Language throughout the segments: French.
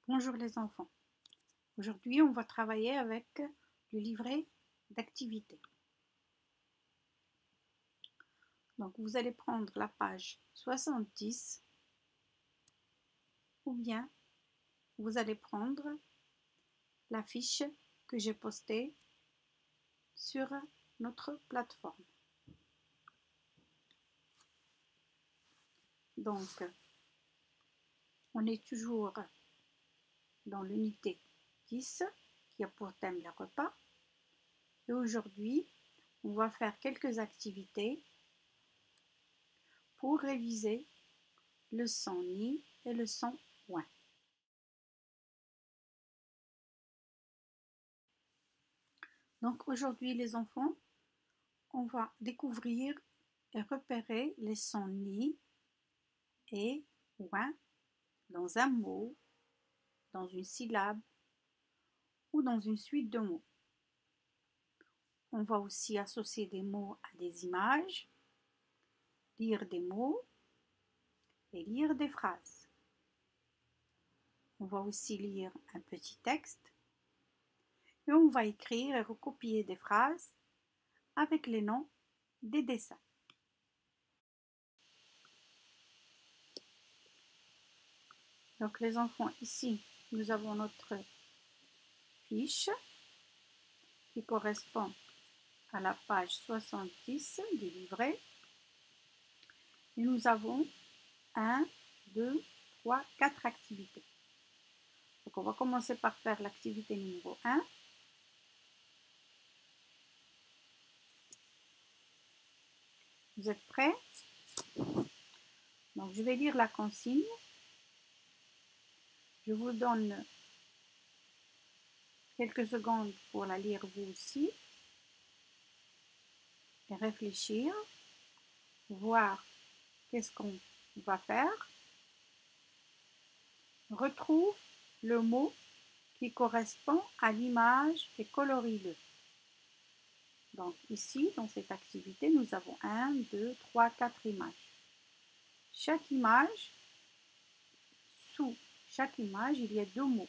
Bonjour les enfants. Aujourd'hui, on va travailler avec le livret d'activité. Donc, vous allez prendre la page 70 ou bien vous allez prendre la fiche que j'ai postée sur notre plateforme. Donc, on est toujours dans l'unité 10 qui a pour thème les repas. Et aujourd'hui, on va faire quelques activités pour réviser le son ni et le son ouin. Donc aujourd'hui les enfants, on va découvrir et repérer les sons ni et ouin dans un mot, dans une syllabe ou dans une suite de mots. On va aussi associer des mots à des images, lire des mots et lire des phrases. On va aussi lire un petit texte et on va écrire et recopier des phrases avec les noms des dessins. Donc les enfants, ici, nous avons notre fiche qui correspond à la page 70 du livret. Et nous avons 1, 2, 3, 4 activités. Donc on va commencer par faire l'activité numéro 1. Vous êtes prêts? Donc je vais lire la consigne. Je vous donne quelques secondes pour la lire vous aussi et réfléchir, voir qu'est-ce qu'on va faire. Retrouve le mot qui correspond à l'image et colorie-le. Donc ici, dans cette activité, nous avons 1, 2, 3, 4 images. Chaque image, sous chaque image, il y a 2 mots.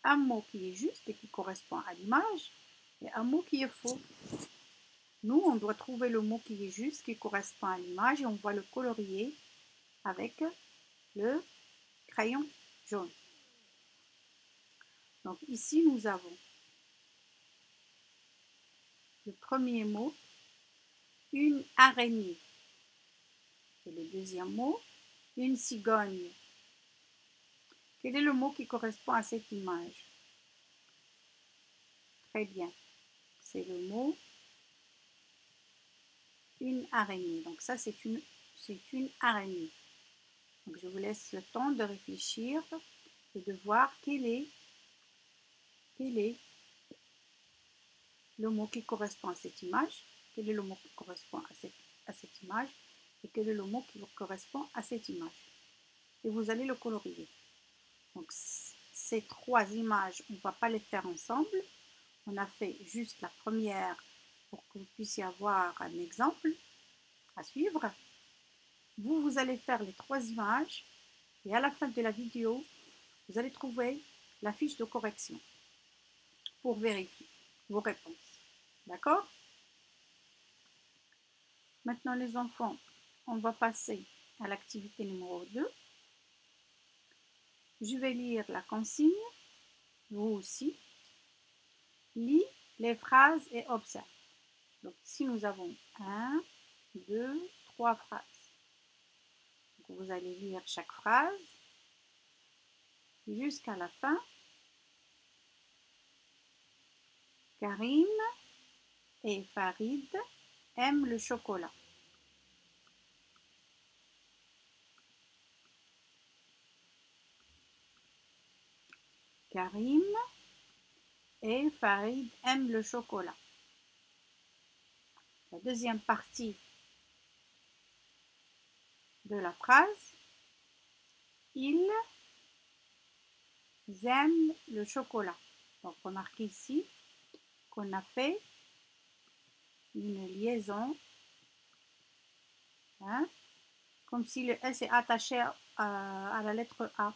Un mot qui est juste et qui correspond à l'image et un mot qui est faux. Nous, on doit trouver le mot qui est juste, qui correspond à l'image et on va le colorier avec le crayon jaune. Donc ici, nous avons le premier mot, une araignée. Et le deuxième mot, une cigogne. Quel est le mot qui correspond à cette image? Très bien. C'est le mot une araignée. Donc ça, c'est une araignée. Donc je vous laisse le temps de réfléchir et de voir quel est le mot qui correspond à cette image, quel est le mot qui correspond à cette image et quel est le mot qui correspond à cette image. Et vous allez le colorier. Donc ces 3 images, on ne va pas les faire ensemble. On a fait juste la première pour que vous puissiez avoir un exemple à suivre. Vous allez faire les 3 images et à la fin de la vidéo, vous allez trouver la fiche de correction pour vérifier vos réponses. D'accord? Maintenant les enfants, on va passer à l'activité numéro 2. Je vais lire la consigne, vous aussi. Lis les phrases et observe. Donc ici nous avons 1, 2, 3 phrases. Donc, vous allez lire chaque phrase jusqu'à la fin. Karim et Farid aiment le chocolat. Karim et Farid aiment le chocolat. La deuxième partie de la phrase, ils aiment le chocolat. Donc remarquez ici qu'on a fait une liaison, hein, comme si le S est attaché à la lettre A.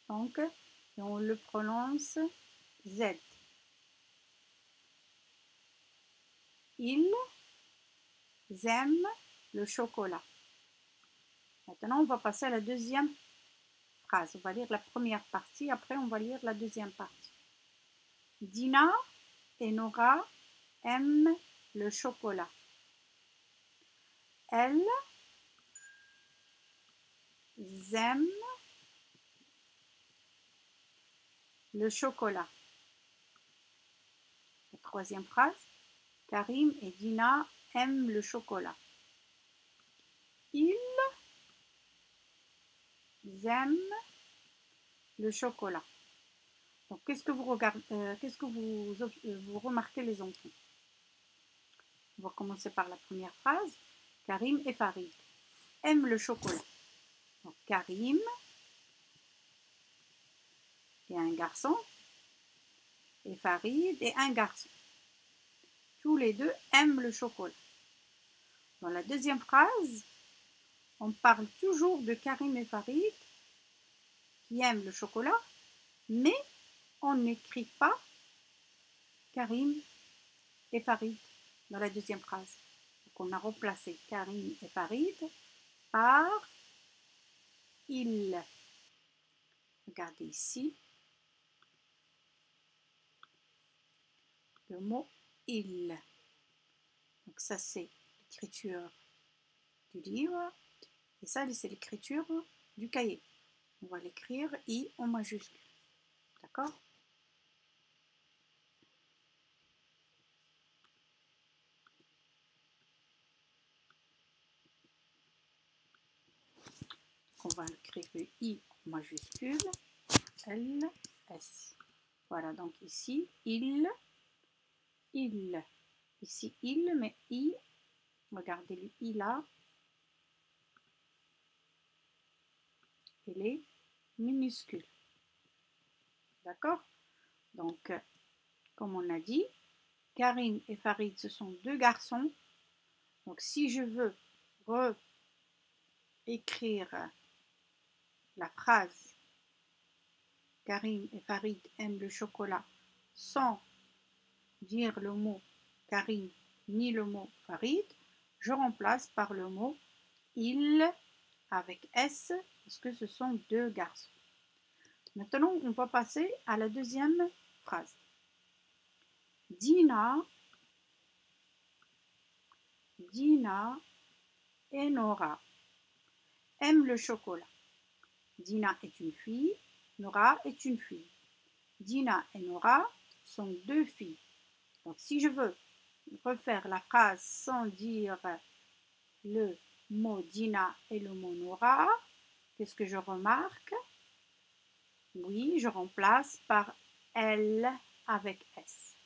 Donc, et on le prononce Z. Ils aiment le chocolat. Maintenant, on va passer à la deuxième phrase. On va lire la première partie, après on va lire la deuxième partie. Dina et Nora aiment le chocolat. Elles aiment le chocolat. La troisième phrase. Karim et Dina aiment le chocolat. Ils aiment le chocolat. Donc, qu'est-ce que vous regardez, qu'est-ce que vous remarquez les enfants? On va commencer par la première phrase. Karim et Farid aiment le chocolat. Donc, Karim est un garçon et Farid est un garçon. Tous les deux aiment le chocolat. Dans la deuxième phrase, on parle toujours de Karim et Farid qui aiment le chocolat, mais on n'écrit pas Karim et Farid dans la deuxième phrase. Donc on a remplacé Karim et Farid par il. Regardez ici le mot il. Donc ça c'est l'écriture du livre et ça c'est l'écriture du cahier. On va l'écrire I en majuscule. D'accord? On va écrire le I en majuscule. L, S. Voilà, donc ici, il. Ici, il, mais I. Regardez le I là. Il est minuscule. D'accord? Donc, comme on a dit, Karim et Farid, ce sont deux garçons. Donc, si je veux réécrire la phrase Karim et Farid aiment le chocolat sans dire le mot Karim ni le mot Farid, je remplace par le mot il avec S parce que ce sont deux garçons. Maintenant, on va passer à la deuxième phrase. Dina et Nora aiment le chocolat. Dina est une fille, Nora est une fille. Dina et Nora sont deux filles. Donc, si je veux refaire la phrase sans dire le mot Dina et le mot Nora, qu'est-ce que je remarque? Oui, je remplace par elles avec S.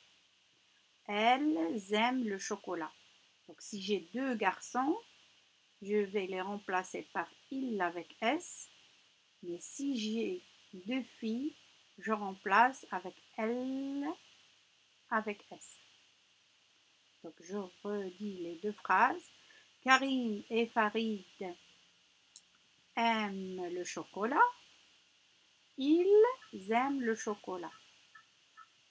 Elles aiment le chocolat. Donc, si j'ai deux garçons, je vais les remplacer par il avec S. Mais si j'ai deux filles, je remplace avec elles avec S. Donc, je redis les deux phrases. Karim et Farid aiment le chocolat. Ils aiment le chocolat.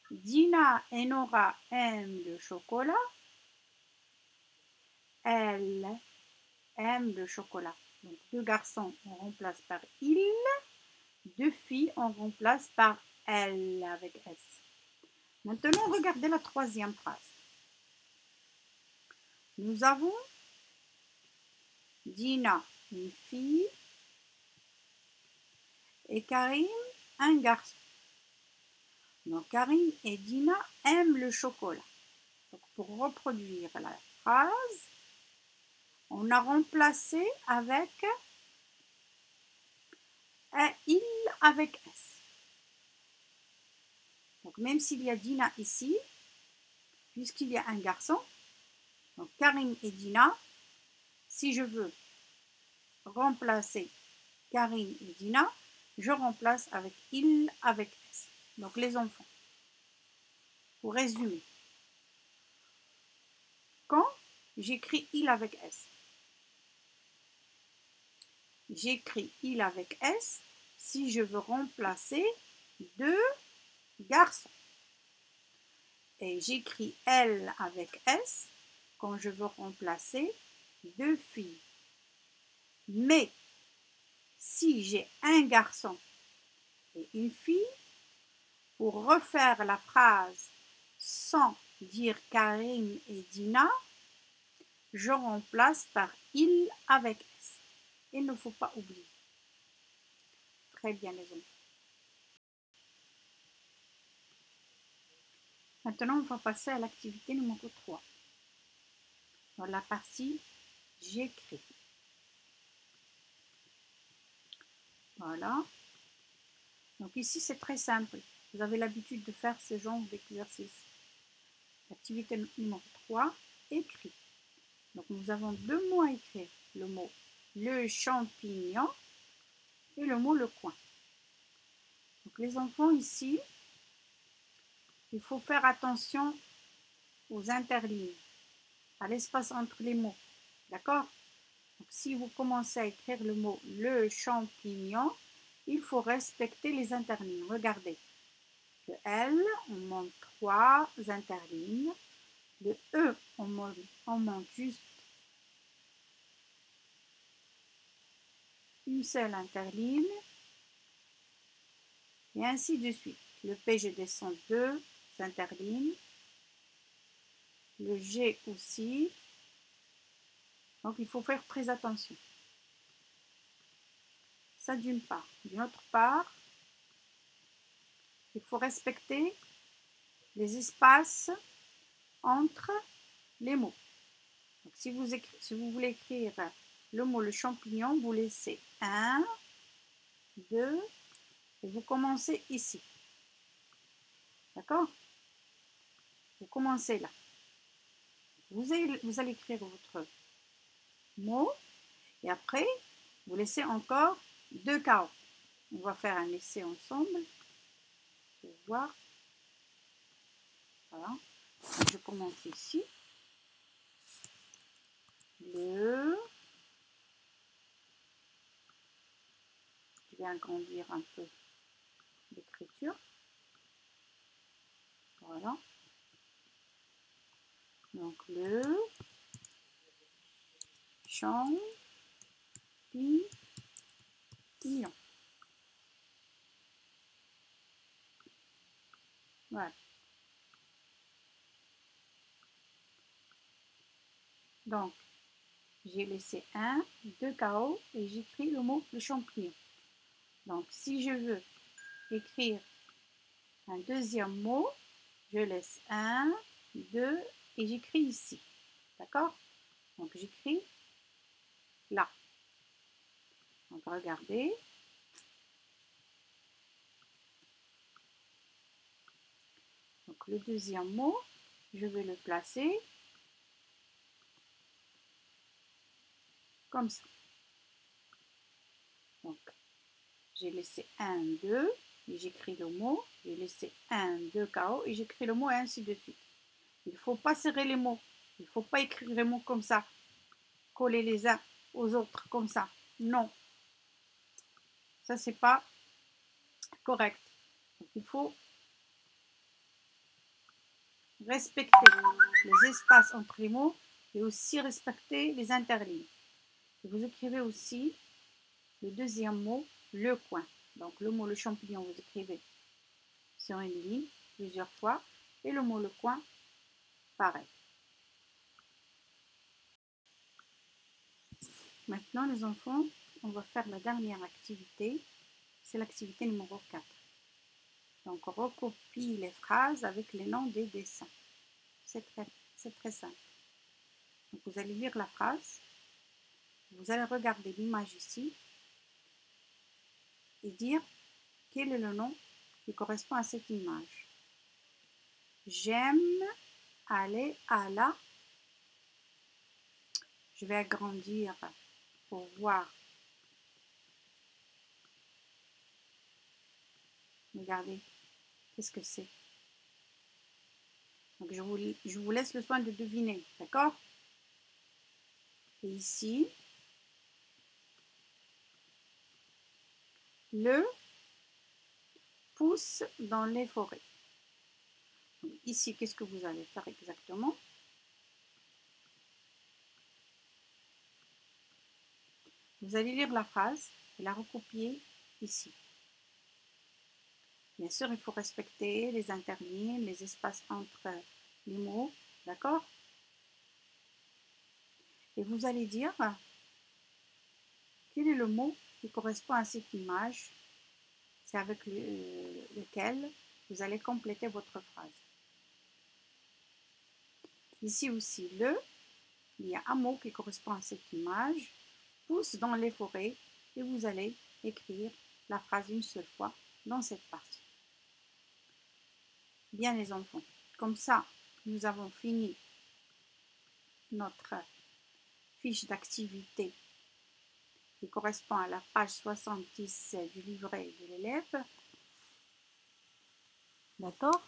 Dina et Nora aiment le chocolat. Elles aiment le chocolat. Donc, deux garçons, on remplace par il. Deux filles, on remplace par elle avec S. Maintenant, regardez la troisième phrase. Nous avons Dina, une fille, et Karim, un garçon. Donc, Karim et Dina aiment le chocolat. Donc, pour reproduire la phrase, on a remplacé avec un il avec S. Donc, même s'il y a Dina ici, puisqu'il y a un garçon, donc Karim et Dina, si je veux remplacer Karim et Dina, je remplace avec il avec S. Donc, les enfants. Pour résumer, quand j'écris il avec S, j'écris il avec S si je veux remplacer 2 garçons. Et j'écris L avec S quand je veux remplacer 2 filles. Mais si j'ai un garçon et une fille, pour refaire la phrase sans dire Karim et Dina, je remplace par il avec S. Il ne faut pas oublier. Très bien les enfants. Maintenant, on va passer à l'activité numéro 3. Dans la partie j'écris. Voilà. Donc ici, c'est très simple. Vous avez l'habitude de faire ce genre d'exercice. Activité numéro 3, écrit. Donc nous avons 2 mots à écrire. Le mot le champignon et le mot le coin. Donc les enfants ici, il faut faire attention aux interlignes, à l'espace entre les mots. D'accord? Donc si vous commencez à écrire le mot le champignon, il faut respecter les interlignes. Regardez. Le L, on monte 3 interlignes. Le E, on monte juste une seule interligne. Et ainsi de suite. Le P, je descends 2 interlignes. Le G aussi. Donc, il faut faire très attention. Ça d'une part. D'une autre part, il faut respecter les espaces entre les mots. Donc, si vous voulez écrire le mot le champignon, vous laissez 1, 2, et vous commencez ici. D'accord? Vous commencez là. Vous allez écrire votre mot et après, vous laissez encore 2 chaos. On va faire un essai ensemble pour voir. Voilà. Donc, je commence ici. Je vais agrandir un peu l'écriture. Voilà. Donc le champignon. Voilà. Donc, j'ai laissé 1, 2 KO et j'écris le mot le champignon. Donc, si je veux écrire un deuxième mot, je laisse 1, 2 et j'écris ici. D'accord? Donc, j'écris là. Donc, regardez. Donc, le deuxième mot, je vais le placer comme ça. Donc, j'ai laissé 1, 2 et j'écris le mot. J'ai laissé 1, 2 KO et j'écris le mot et ainsi de suite. Il ne faut pas serrer les mots. Il ne faut pas écrire les mots comme ça. Coller les uns aux autres comme ça. Non. Ça, c'est pas correct. Donc, il faut respecter les espaces entre les mots et aussi respecter les interlignes. Et vous écrivez aussi le deuxième mot, le coin. Donc le mot le champignon, vous écrivez sur une ligne plusieurs fois et le mot le coin, pareil. Maintenant les enfants, on va faire la dernière activité, c'est l'activité numéro 4. Donc on recopie les phrases avec les noms des dessins. C'est très simple. Donc vous allez lire la phrase, vous allez regarder l'image ici et dire quel est le nom qui correspond à cette image. J'aime aller à la... Je vais agrandir pour voir. Regardez, qu'est-ce que c'est? Donc je vous laisse le soin de deviner, d'accord? Et ici, le pousse dans les forêts. Donc, ici, qu'est-ce que vous allez faire exactement? Vous allez lire la phrase et la recopier ici. Bien sûr, il faut respecter les interlignes, les espaces entre les mots, d'accord? Et vous allez dire quel est le mot qui correspond à cette image. C'est avec lequel vous allez compléter votre phrase. Ici aussi, il y a un mot qui correspond à cette image, pousse dans les forêts, et vous allez écrire la phrase une seule fois dans cette partie. Bien les enfants, comme ça, nous avons fini notre fiche d'activité qui correspond à la page 70 du livret de l'élève. D'accord?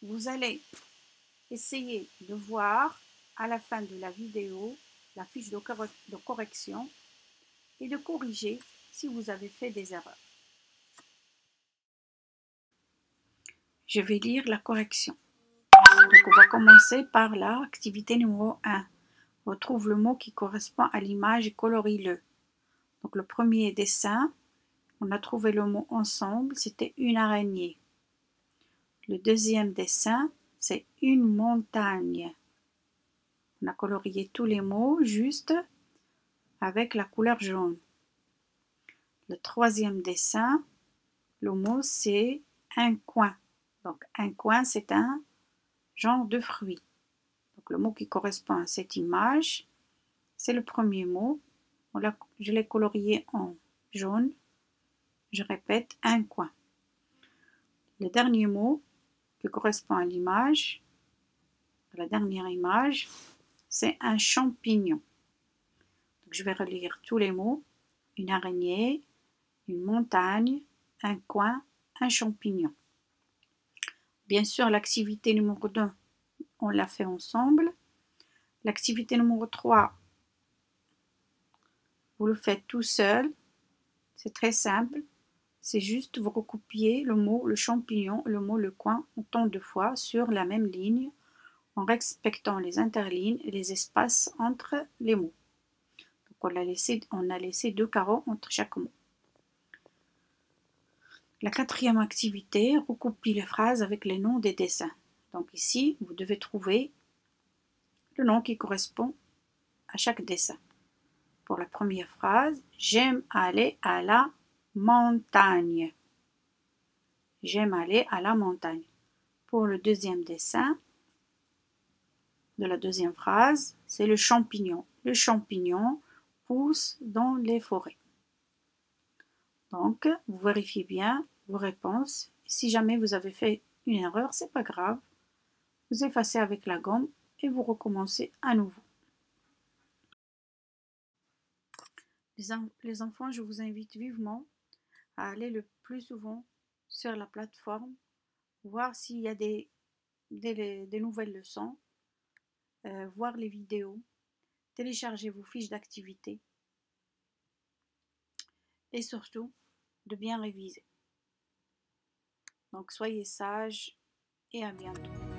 Vous allez essayer de voir à la fin de la vidéo la fiche de correction et de corriger si vous avez fait des erreurs. Je vais lire la correction. Donc on va commencer par l'activité numéro 1. On retrouve le mot qui correspond à l'image et colorie-le. Donc le premier dessin, on a trouvé le mot ensemble, c'était une araignée. Le deuxième dessin, c'est une montagne. On a colorié tous les mots juste avec la couleur jaune. Le troisième dessin, le mot c'est un coin. Donc un coin, c'est un genre de fruit. Donc le mot qui correspond à cette image, c'est le premier mot. Je l'ai colorié en jaune. Je répète, un coin. Le dernier mot qui correspond à l'image, la dernière image, c'est un champignon. Donc je vais relire tous les mots. Une araignée, une montagne, un coin, un champignon. Bien sûr, l'activité numéro 2, on l'a fait ensemble. L'activité numéro 3, vous le faites tout seul. C'est très simple. C'est juste vous recopier le mot le champignon, le mot le coin autant de fois sur la même ligne en respectant les interlignes et les espaces entre les mots. Donc on a laissé 2 carreaux entre chaque mot. La quatrième activité, recopie les phrases avec les noms des dessins. Donc ici, vous devez trouver le nom qui correspond à chaque dessin. Pour la première phrase, j'aime aller à la montagne. J'aime aller à la montagne. Pour le deuxième dessin de la deuxième phrase, c'est le champignon. Le champignon pousse dans les forêts. Donc, vous vérifiez bien vos réponses. Si jamais vous avez fait une erreur, c'est pas grave. Vous effacez avec la gomme et vous recommencez à nouveau. Les enfants, je vous invite vivement à aller le plus souvent sur la plateforme, voir s'il y a des nouvelles leçons, voir les vidéos, télécharger vos fiches d'activité et surtout de bien réviser. Donc soyez sages et à bientôt.